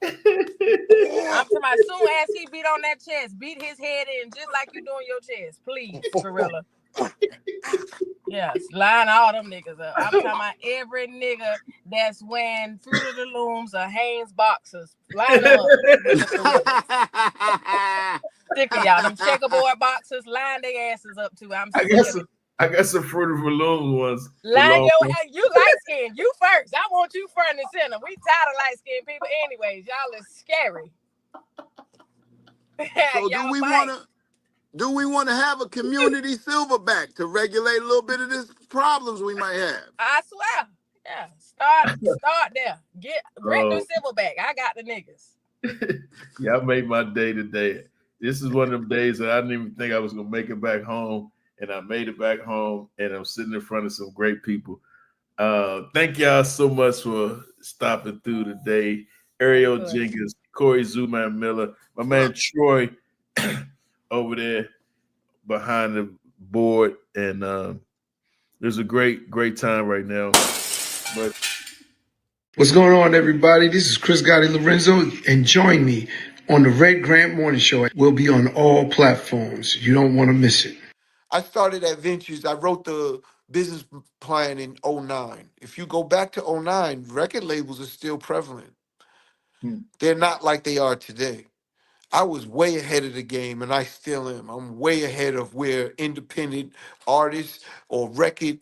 I'm talking about soon as he beat on that chest, beat his head in just like you doing your chest, please, gorilla. Yes, line all them niggas up. I'm talking about every nigga that's wearing Fruit of the Looms or Hanes boxers. Line them up. Sick of y'all. Them checkerboard boxers, line their asses up too. I got some Fruit of the Looms ones. Line your ass. You light skin. You first. I want you front and center. We tired of light skinned people anyways. Y'all is scary. So do we want to have a community silverback to regulate a little bit of this problems we might have? I swear. Yeah. Start there. Bring the silverback. I got the niggas. Yeah, I made my day today. This is one of them days that I didn't even think I was gonna make it back home. And I made it back home and I'm sitting in front of some great people. Thank y'all so much for stopping through today. Ariel Jenkins, Corey Zuman Miller, my man Troy over there behind the board, and there's a great time right now. But what's going on, everybody? This is Chris Gotti Lorenzo, and join me on the Red Grant Morning Show. We'll be on all platforms. You don't want to miss it. I started at Ventures. I wrote the business plan in 2009. If you go back to 2009, record labels are still prevalent. They're not like they are today. I was way ahead of the game, and I still am. I'm way ahead of where independent artists or record,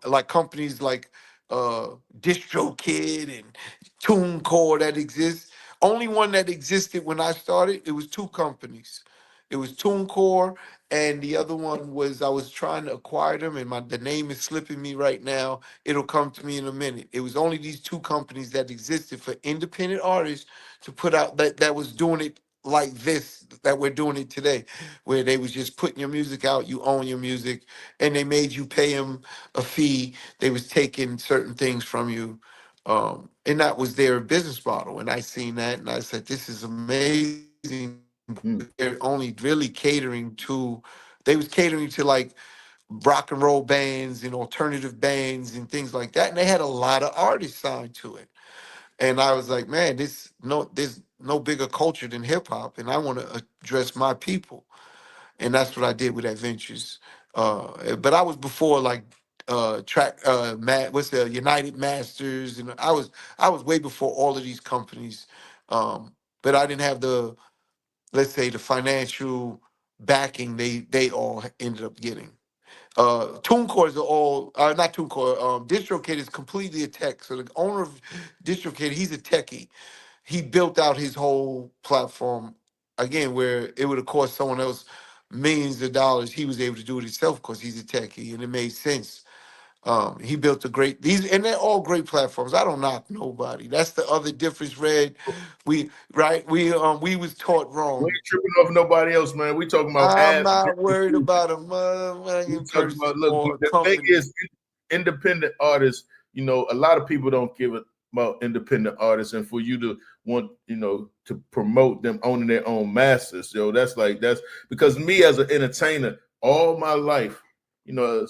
like companies like DistroKid and TuneCore that exist. Only one that existed when I started, it was two companies. It was TuneCore, and the other one was, I was trying to acquire them, and the name is slipping me right now. It'll come to me in a minute. It was only these two companies that existed for independent artists to put out that was doing it like this, that we're doing it today, where they was just putting your music out, you own your music, and they made you pay them a fee. They was taking certain things from you. And that was their business model. And I seen that and I said, this is amazing. They're only really catering to like rock and roll bands and alternative bands and things like that. And they had a lot of artists signed to it. And I was like, man, there's no bigger culture than hip hop, and I want to address my people. And that's what I did with Adventures. But I was before like what's the United Masters, and I was way before all of these companies. But I didn't have the, let's say, the financial backing they all ended up getting. TuneCore is all not TuneCore. DistroKid is completely a tech. So the owner of DistroKid, he's a techie. He built out his whole platform again, where it would have cost someone else millions of dollars. He was able to do it himself because he's a techie, and it made sense. He built and they're all great platforms. I don't knock nobody. That's the other difference, Red. We was taught We wrong. ain't tripping off nobody else, man. We talking about I'm not worried about a motherfucking person or a the company. thing is, independent artists, you know, a lot of people don't give it about independent artists, and for you to want, you know, to promote them owning their own masters, yo, that's because me as an entertainer all my life, you know,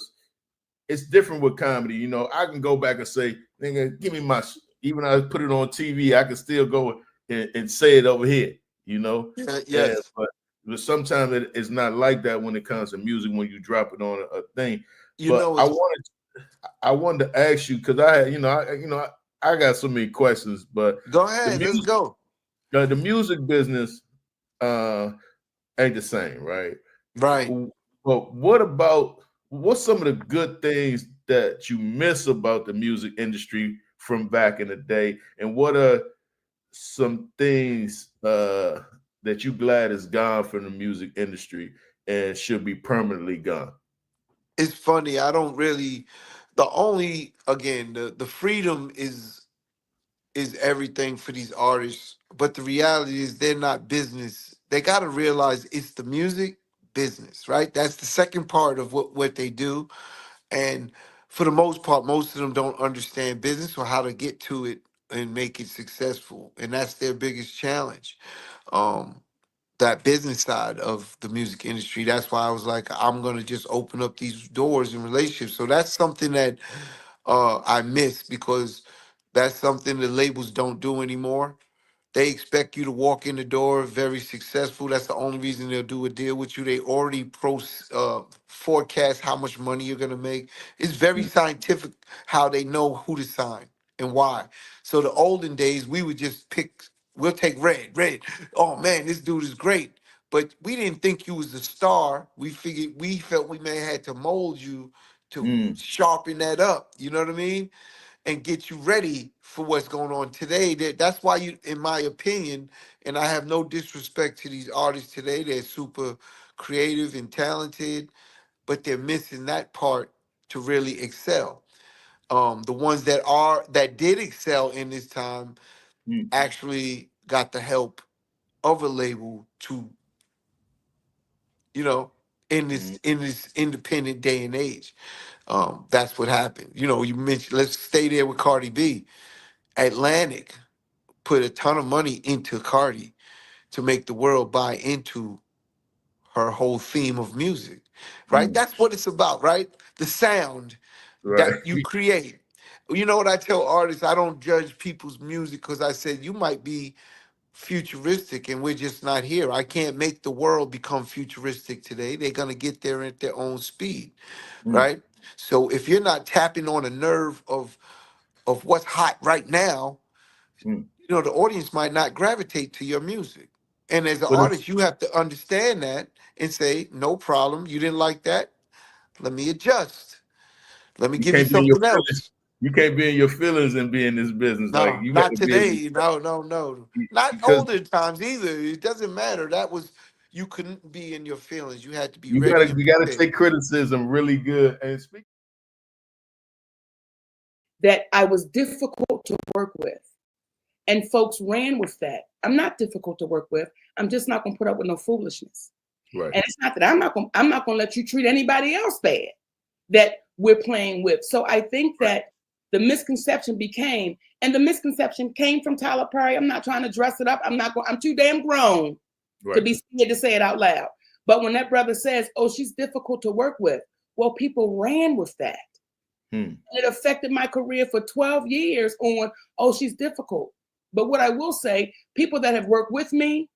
it's different with comedy. You know, I can go back and say, nigga, give me my, even I put it on TV, I can still go and say it over here, you know? Yes. Yeah, but sometimes it's not like that when it comes to music, when you drop it on a thing. I wanted to ask you, because I got so many questions, but go ahead, let's go. The music business ain't the same, right? Right. But what's some of the good things that you miss about the music industry from back in the day? And what are some things that you glad is gone from the music industry and should be permanently gone? It's funny. I don't really, the freedom is everything for these artists. But the reality is they're not business. They got to realize it's the music business, right? That's the second part of what they do. And for the most part, most of them don't understand business or how to get to it and make it successful. And that's their biggest challenge. That business side of the music industry. That's why I was like, I'm gonna just open up these doors in relationships. So that's something that I miss, because that's something the labels don't do anymore. They expect you to walk in the door very successful. That's the only reason they'll do a deal with you. They already forecast how much money you're gonna make. It's very scientific how they know who to sign and why. So the olden days, we would just we'll take Red. Oh man, this dude is great. But we didn't think you was the star. We felt we may have had to mold you to sharpen that up. You know what I mean? And get you ready for what's going on today. That's why you, in my opinion, and I have no disrespect to these artists today, they're super creative and talented, but they're missing that part to really excel. The ones that did excel in this time actually got the help of a label to, you know, in this independent day and age. That's what happened. You know, you mentioned, let's stay there with Cardi B. Atlantic put a ton of money into Cardi to make the world buy into her whole theme of music, right? That's what it's about, right? The sound that you create. You know what I tell artists? I don't judge people's music, because I said you might be futuristic and we're just not here. I can't make the world become futuristic today. They're going to get there at their own speed, right? So if you're not tapping on a nerve of what's hot right now, you know, the audience might not gravitate to your music. And as an artist, you have to understand that and say, no problem. You didn't like that? Let me adjust. Let me give you something else. You can't be in your feelings and be in this business. No, like you not got to today. No. Not older times either. It doesn't matter. You couldn't be in your feelings. You had to be ready. You gotta take criticism really good. And speak. That I was difficult to work with. And folks ran with that. I'm not difficult to work with. I'm just not gonna put up with no foolishness. Right. And it's not that I'm not gonna let you treat anybody else bad that we're playing with. So I think that the misconception came from Tyler Perry. I'm not trying to dress it up. I'm too damn grown to be scared to say it out loud. But when that brother says, oh, she's difficult to work with, well, people ran with that. It affected my career for 12 years on, oh, she's difficult. But what I will say, people that have worked with me,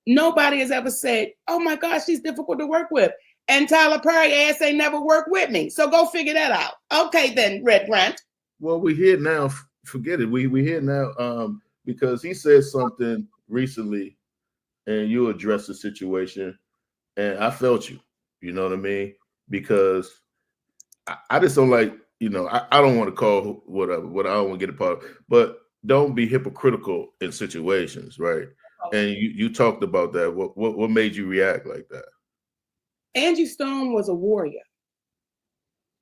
nobody has ever said, oh my gosh, she's difficult to work with. and Tyler Perry ass ain't never worked with me. So go figure that out. Okay, then, Red Grant. Well, we're here now. Forget it. We're here now because he said something recently and you addressed the situation. And I felt you. You know what I mean? Because I just don't like, I don't want to call what I don't want to get a part of, but don't be hypocritical in situations, right? And you talked about that. What made you react like that? Angie Stone was a warrior.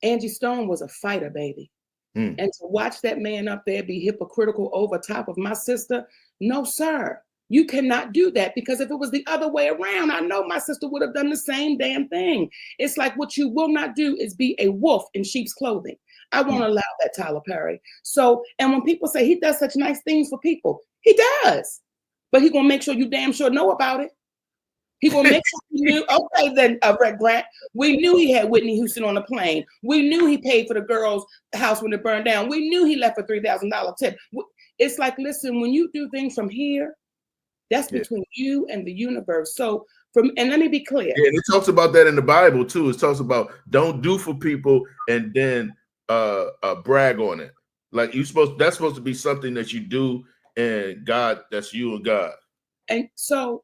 Angie Stone was a fighter, baby. And to watch that man up there be hypocritical over top of my sister, no, sir. You cannot do that, because if it was the other way around, I know my sister would have done the same damn thing. It's like what you will not do is be a wolf in sheep's clothing. I won't allow that, Tyler Perry. So, and when people say he does such nice things for people, he does. But he's going to make sure you damn sure know about it. He will make sure you knew. Okay, then, Red Grant, we knew he had Whitney Houston on the plane. We knew he paid for the girl's house when it burned down. We knew he left a $3,000 tip. It's like, listen, when you do things from here, that's between you and the universe. So, and let me be clear. Yeah, and it talks about that in the Bible too. It talks about don't do for people and then brag on it. Like that's supposed to be something that you do, and God, that's you and God. And so,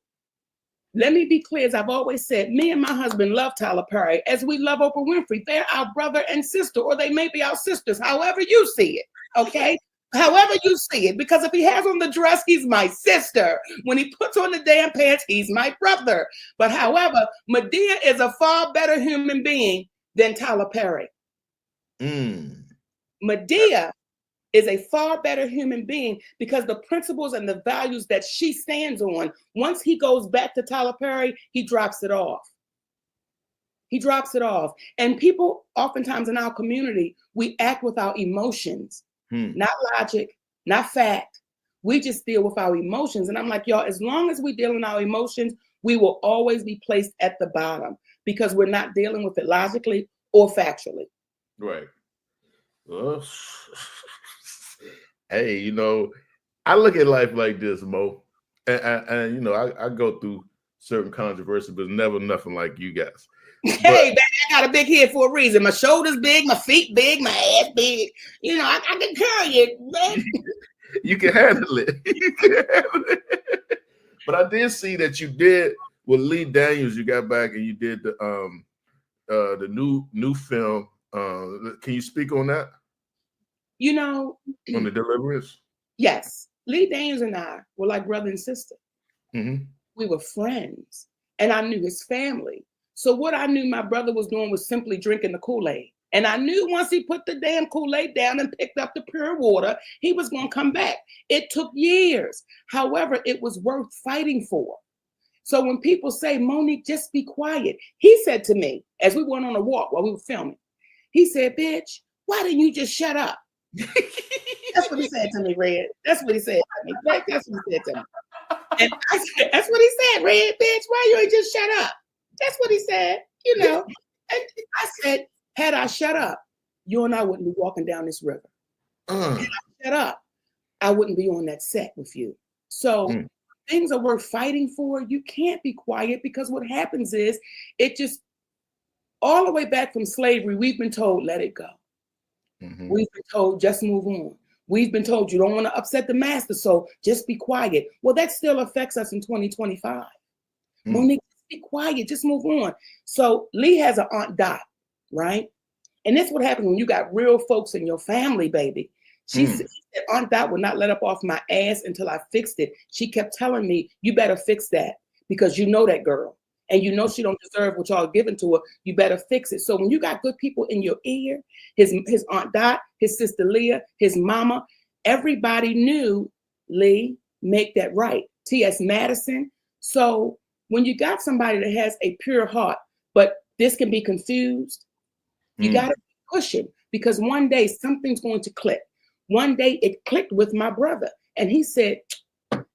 let me be clear, as I've always said, me and my husband love Tyler Perry as we love Oprah Winfrey. They're our brother and sister, or they may be our sisters, however you see it, okay? However you see it, because if he has on the dress, he's my sister. When he puts on the damn pants, he's my brother. But however, Madea is a far better human being than Tyler Perry. Madea is a far better human being because the principles and the values that she stands on, once he goes back to Tyler Perry, he drops it off. He drops it off. And people oftentimes in our community, we act with our emotions, not logic, not fact. We just deal with our emotions. And I'm like, y'all, as long as we deal in our emotions, we will always be placed at the bottom because we're not dealing with it logically or factually. Right. Well, hey, I look at life like this, Mo, and I go through certain controversy, but never nothing like you guys. Hey, baby, I got a big head for a reason. My shoulders big, my feet big, my ass big. I can carry it, man. You can handle it. You can handle it. But I did see that you did with Lee Daniels. You got back and you did the new film. Can you speak on that? On the Deliverance? Yes. Lee Daniels and I were like brother and sister. We were friends, and I knew his family. So what I knew my brother was doing was simply drinking the Kool-Aid. And I knew once he put the damn Kool-Aid down and picked up the pure water, he was going to come back. It took years. However, it was worth fighting for. So when people say, Monique, just be quiet. He said to me, as we went on a walk while we were filming, he said, bitch, why didn't you just shut up? That's what he said to me, Red. That's what he said to me. That's what he said to me. And I said, that's what he said, Red, bitch, why you ain't just shut up? That's what he said, And I said, had I shut up, you and I wouldn't be walking down this river. Had I shut up, I wouldn't be on that set with you. So things are worth fighting for. You can't be quiet because what happens is it just, all the way back from slavery, we've been told, let it go. We've been told, just move on. We've been told you don't want to upset the master, so just be quiet. Well, that still affects us in 2025. Monique, just be quiet, just move on. So Lee has an Aunt Dot, right? And that's what happens when you got real folks in your family, baby. She said Aunt Dot would not let up off my ass until I fixed it. She kept telling me, you better fix that because you know that girl. And you know she don't deserve what y'all giving to her. You better fix it. So when you got good people in your ear, his Aunt Dot, his sister Leah, his mama, everybody knew, Lee, make that right. T.S. Madison. So when you got somebody that has a pure heart, but this can be confused, you got to push it because one day something's going to click. One day it clicked with my brother and he said,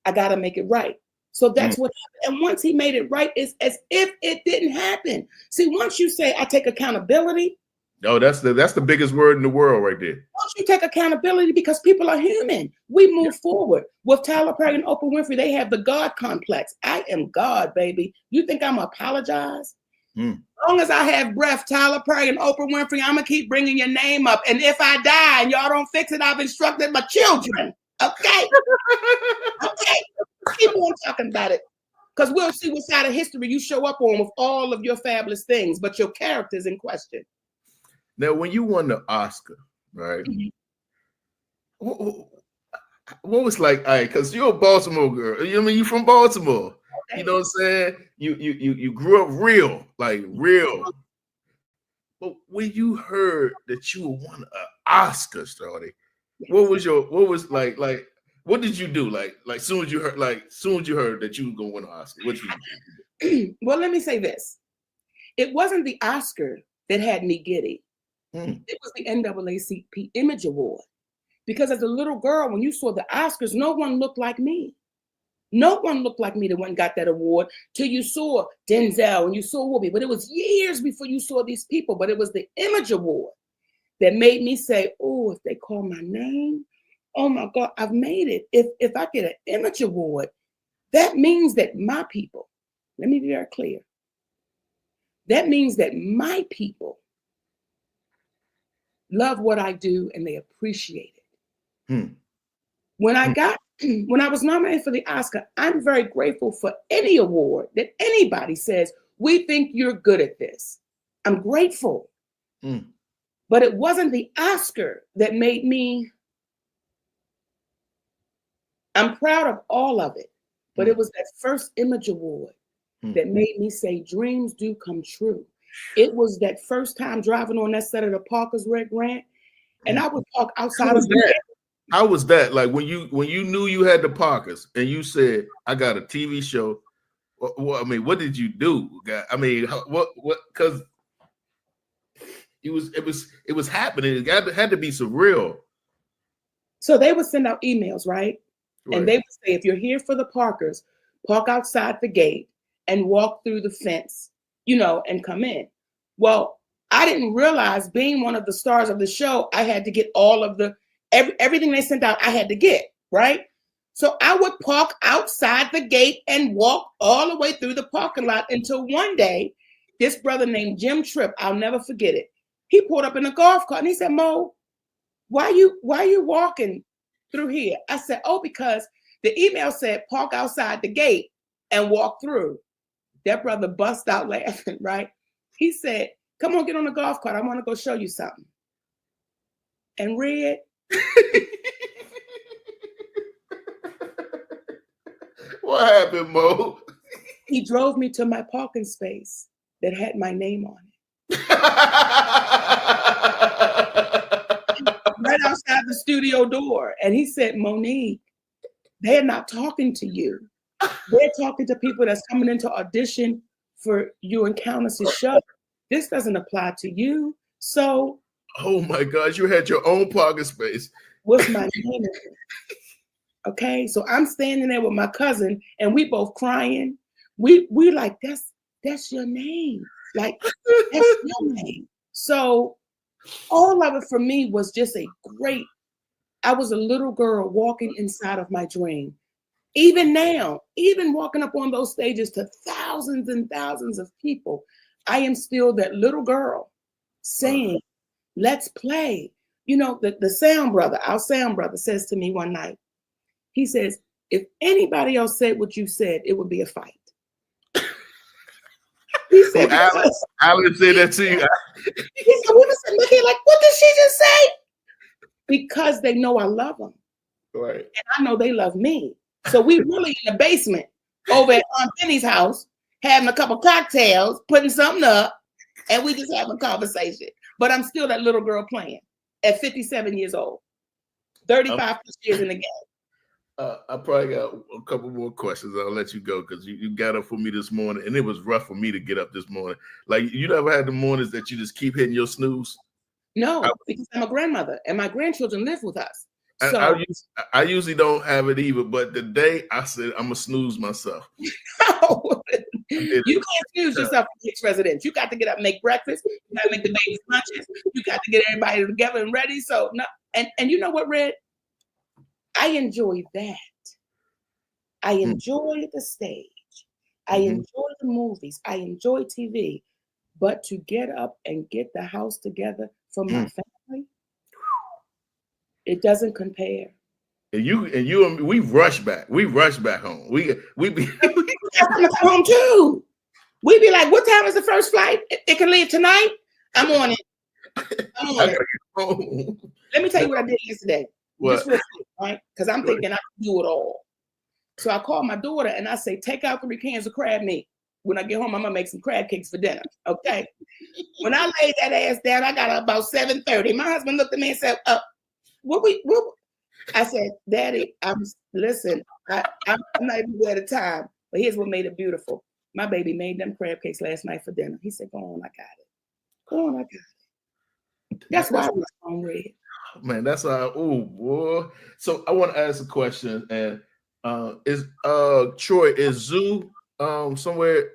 I got to make it right. So that's what happened. And once he made it right, it's as if it didn't happen. See, once you say, I take accountability. Oh, that's the biggest word in the world right there. Once you take accountability, because people are human, we move forward. With Tyler Perry and Oprah Winfrey, they have the God complex. I am God, baby. You think I'm going to apologize? As long as I have breath, Tyler Perry and Oprah Winfrey, I'm gonna keep bringing your name up. And if I die and y'all don't fix it, I've instructed my children. Okay. Okay. Keep on talking about it. Because we'll see what side of history you show up on with all of your fabulous things, but your character's in question. Now, when you won the Oscar, right? What was like, all right, because you're a Baltimore girl. I mean, you're from Baltimore. You know what I'm saying? You grew up real, like real. But when you heard that you won an Oscar, Shorty, what did you do? Like soon as you heard that you were gonna win an Oscar, what you do? Well, let me say this. It wasn't the Oscar that had me giddy. It was the NAACP Image Award. Because as a little girl, when you saw the Oscars, no one looked like me. No one looked like me that went and got that award till you saw Denzel and you saw Whoopi. But it was years before you saw these people. But it was the Image Award that made me say, oh, if they call my name, oh my God, I've made it. If I get an Image Award, that means that my people, let me be very clear. That means that my people love what I do and they appreciate it. When I was nominated for the Oscar, I'm very grateful for any award that anybody says, we think you're good at this. I'm grateful. But it wasn't the Oscar that made me, I'm proud of all of it, but it was that first Image Award that made me say dreams do come true. It was that first time driving on that set of the Parkers, Red Grant, and I would talk outside of that. How was that? Like when you knew you had the Parkers and you said, I got a TV show. I mean, what did you do? I mean, what? Because it was happening. It had to be surreal. So they would send out emails, right? And they would say, if you're here for the Parkers, park outside the gate and walk through the fence, and come in. Well, I didn't realize, being one of the stars of the show, I had to get all of everything they sent out, I had to get, right? So I would park outside the gate and walk all the way through the parking lot until one day, this brother named Jim Tripp, I'll never forget it. He pulled up in a golf cart and he said, Mo, why are you walking through here? I said, oh, because the email said park outside the gate and walk through. That brother bust out laughing, right? He said, come on, get on the golf cart. I want to go show you something. And Red, what happened, Mo? He drove me to my parking space that had my name on it. Right outside the studio door. And he said, Monique, they're not talking to you. They're talking to people that's coming into audition for You and Countess's show. This doesn't apply to you. So, oh my gosh, you had your own parking space. What's my name? Okay, so I'm standing there with my cousin, and we both crying. We like, that's your name. Like, that's your name. So all of it for me was just I was a little girl walking inside of my dream. Even now, even walking up on those stages to thousands and thousands of people, I am still that little girl saying, let's play. The sound brother, our sound brother, says to me one night, he says, if anybody else said what you said, it would be a fight. He said, Alan said that to you. He said, look here, like, what did she just say? Because they know I love them. Right. And I know they love me. So we really in the basement over at Aunt Penny's house, having a couple cocktails, putting something up, and we just having a conversation. But I'm still that little girl playing at 57 years old, 35 years in the game. I probably got a couple more questions. I'll let you go because you got up for me this morning, and it was rough for me to get up this morning. Like, you never had the mornings that you just keep hitting your snooze? No, because I'm a grandmother, and my grandchildren live with us. So I usually don't have it either, but the day I said I'm gonna snooze myself. No, you can't snooze yourself from Hicks residence. You got to get up and make breakfast. You got to make the babies lunches. You got to get everybody together and ready. So no, and you know what, Red? I enjoy that. I enjoy the stage. I enjoy the movies. I enjoy TV. But to get up and get the house together for my family, it doesn't compare. And we rush back. We rush back home. We be home too. We be like, what time is the first flight? It can leave tonight. I'm on it. I'm on it. Let me tell you what I did yesterday. What? Just real quick, right? Because I'm thinking I can do it all. So I called my daughter and I say, take out 3 cans of crab meat. When I get home, I'm gonna make some crab cakes for dinner. Okay. When I laid that ass down, I got up about 7:30. My husband looked at me and said, what? I said, Daddy, listen, I'm not even good at the time, but here's what made it beautiful. My baby made them crab cakes last night for dinner. He said, go on, I got it. Go on, I got it. That's why I was on red. Man, that's boy. So I want to ask a question, and is Troy, is Zoo somewhere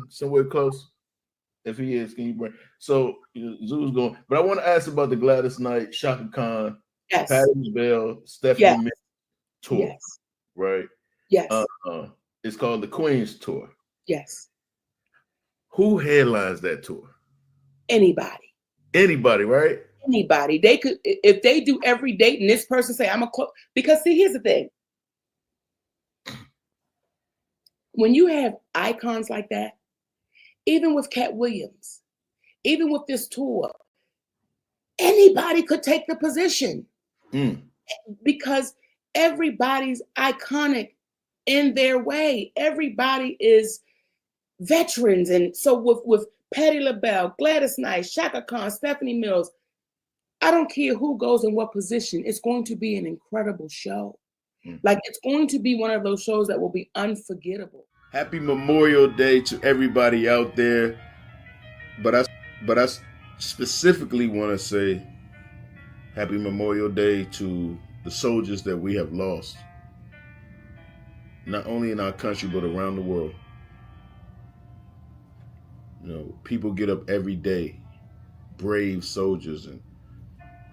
somewhere close? If he is, can you bring? So Zoo's going, but I want to ask about the Gladys Knight, Shaka Khan, yes, Patti Bell, Stephanie Mills tour, yes, right? Yes. It's called the Queen's Tour. Yes. Who headlines that tour? Anybody. Anybody, right? Anybody. They could, if they do every date and this person say, I'm a close, because see, here's the thing. When you have icons like that, even with Cat Williams, even with this tour, anybody could take the position because everybody's iconic in their way. Everybody is veterans. And so with Patti LaBelle, Gladys Knight, Shaka Khan, Stephanie Mills, I don't care who goes in what position, it's going to be an incredible show. Like, it's going to be one of those shows that will be unforgettable. Happy Memorial Day to everybody out there. But I specifically want to say Happy Memorial Day to the soldiers that we have lost, not only in our country, but around the world. You know, people get up every day, brave soldiers, and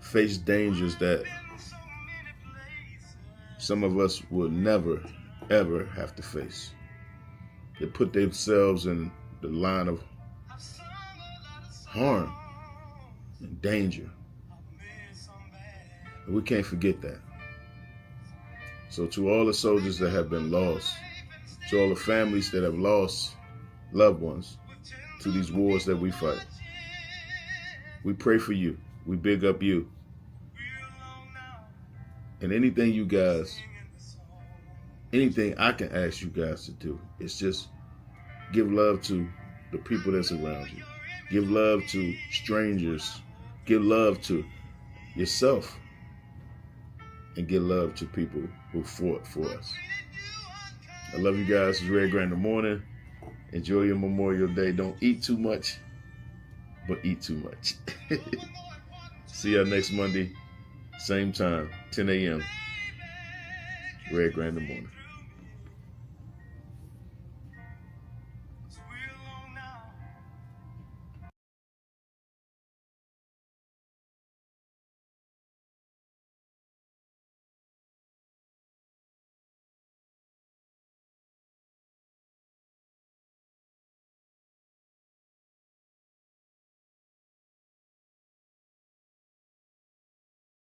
face dangers that some of us will never, ever have to face. They put themselves in the line of harm and danger. And we can't forget that. So to all the soldiers that have been lost, to all the families that have lost loved ones to these wars that we fight, we pray for you. We big up you. And anything I can ask you guys to do is just give love to the people that's around you. Give love to strangers. Give love to yourself. And give love to people who fought for us. I love you guys. It's Red Grant in the morning. Enjoy your Memorial Day. Don't eat too much, but eat too much. See y'all next Monday. Same time, 10 a.m. Red Grant in the morning.